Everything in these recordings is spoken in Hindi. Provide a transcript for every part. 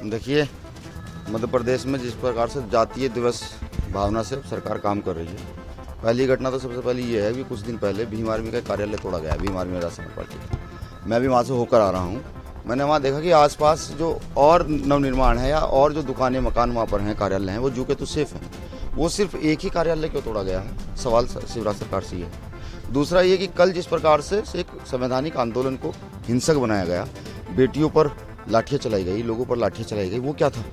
देखिए, मध्य प्रदेश में जिस प्रकार से जातीय दिवस भावना से सरकार काम कर रही है, पहली घटना तो सबसे पहले ये है कि कुछ दिन पहले भीम आर्मी का कार्यालय तोड़ा गया है। भीम आर्मी राजस्थान पार्टी, मैं भी वहाँ से होकर आ रहा हूँ। मैंने वहाँ देखा कि आसपास जो और नवनिर्माण है या और जो दुकानें मकान वहाँ पर हैं, कार्यालय हैं, वो जू के तो सेफ हैं। वो सिर्फ एक ही कार्यालय क्यों तोड़ा गया है, सवाल शिवराज सरकार से ये है। दूसरा ये कि कल जिस प्रकार से एक संवैधानिक आंदोलन को हिंसक बनाया गया, बेटियों पर लाठियाँ चलाई गई, लोगों पर लाठियाँ चलाई गई, वो क्या था?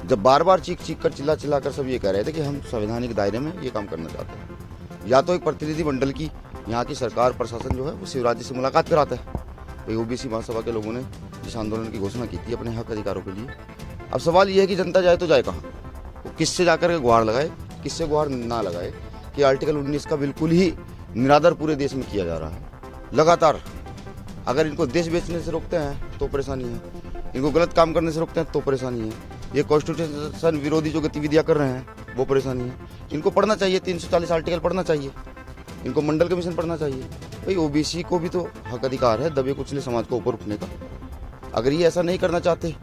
जब बार बार चीख कर चिल्ला कर सब ये कह रहे थे कि हम संवैधानिक दायरे में ये काम करना चाहते हैं। या तो एक प्रतिनिधि मंडल की यहाँ की सरकार प्रशासन जो है वो शिवराज जी से मुलाकात कराता है। भाई ओबीसी महासभा के लोगों ने जिस आंदोलन की घोषणा की थी अपने हक अधिकारों के लिए, अब सवाल ये है कि जनता जाए तो जाए कहाँ? वो किससे जाकर के गुहार लगाए, किससे गुहार ना लगाए कि आर्टिकल 19 का बिल्कुल ही निरादर पूरे देश में किया जा रहा है लगातार। अगर इनको देश बेचने से रोकते हैं तो परेशानी है, इनको गलत काम करने से रोकते हैं तो परेशानी है, ये कॉन्स्टिट्यूशन विरोधी जो गतिविधियां कर रहे हैं वो परेशानी है। इनको पढ़ना चाहिए, 340 आर्टिकल पढ़ना चाहिए, इनको मंडल कमीशन पढ़ना चाहिए। भाई ओबीसी को भी तो हक अधिकार है दबे कुचले समाज को ऊपर उठने का। अगर ये ऐसा नहीं करना चाहते,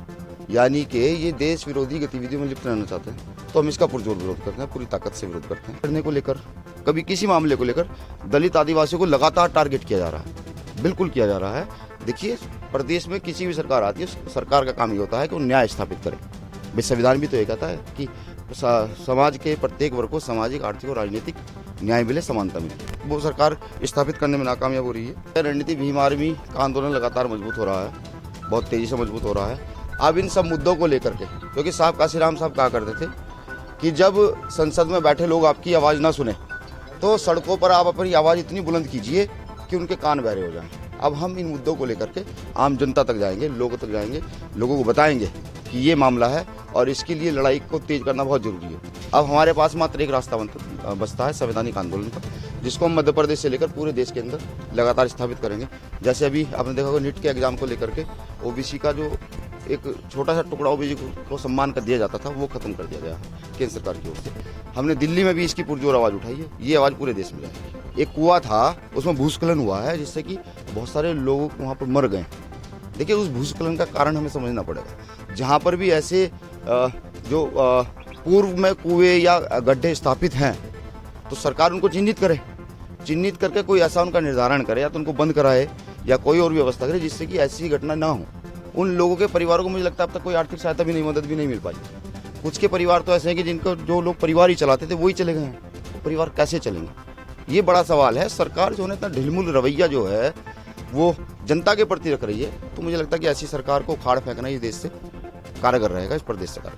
यानी कि ये देश विरोधी गतिविधियों में लिप्त रहना चाहते हैं, तो हम इसका पुरजोर विरोध करते हैं, पूरी ताकत से विरोध करते हैं। करने को लेकर कभी किसी मामले को लेकर दलित आदिवासियों को लगातार टारगेट किया जा रहा है, बिल्कुल किया जा रहा है। देखिए, प्रदेश में किसी भी सरकार आती है, सरकार का काम ये होता है कि वो न्याय स्थापित करे। भाई संविधान भी तो ये कहता है कि समाज के प्रत्येक वर्ग को सामाजिक, आर्थिक और राजनीतिक न्याय मिले, समानता मिले। वो सरकार स्थापित करने में नाकामयाब हो रही है। रणनीति भीम आर्मी का आंदोलन लगातार मजबूत हो रहा है, बहुत तेजी से मजबूत हो रहा है। अब इन सब मुद्दों को लेकर के, क्योंकि साहब काशीराम साहब कहा करते थे कि जब संसद में बैठे लोग आपकी आवाज़ ना सुने तो सड़कों पर आप अपनी आवाज़ इतनी बुलंद कीजिए कि उनके कान बहरे हो जाएं। अब हम इन मुद्दों को लेकर के आम जनता तक जाएंगे, लोगों तक जाएंगे, लोगों को बताएंगे कि ये मामला है और इसके लिए लड़ाई को तेज करना बहुत जरूरी है। अब हमारे पास मात्र एक रास्ता बचता है संवैधानिक आंदोलन का, जिसको हम मध्य प्रदेश से लेकर पूरे देश के अंदर लगातार स्थापित करेंगे। जैसे अभी आपने देखा होगा नीट के एग्जाम को लेकर के ओबीसी का जो एक छोटा सा टुकड़ा ओबीसी को सम्मान कर दिया जाता था, वो खत्म कर दिया गया केंद्र सरकार की ओर से। हमने दिल्ली में भी इसकी पुरजोर आवाज़ उठाई है, ये आवाज़ पूरे देश में जाएगी। एक कुआं था, उसमें भूस्खलन हुआ है जिससे कि बहुत सारे लोग वहाँ पर मर गए। देखिए, उस भूस्खलन का कारण हमें समझना पड़ेगा। जहाँ पर भी ऐसे जो पूर्व में कुएं या गड्ढे स्थापित हैं, तो सरकार उनको चिन्हित करे, चिन्हित करके कोई ऐसा उनका निर्धारण करे या तो उनको बंद कराए या कोई और व्यवस्था करे जिससे कि ऐसी घटना ना हो। उन लोगों के परिवारों को मुझे लगता है अब तक कोई आर्थिक सहायता भी नहीं, मदद भी नहीं मिल पाई। कुछ के परिवार तो ऐसे हैं कि जिनको जो लोग परिवार ही चलाते थे वही चले गए हैं, तो परिवार कैसे चलेंगे? ये बड़ा सवाल है। सरकार जो है इतना ढिलमुल रवैया जो है वो जनता के प्रति रख रही है, तो मुझे लगता है कि ऐसी सरकार को उखाड़ फेंकना इस देश से कारगर रहेगा, इस प्रदेश से कारगर।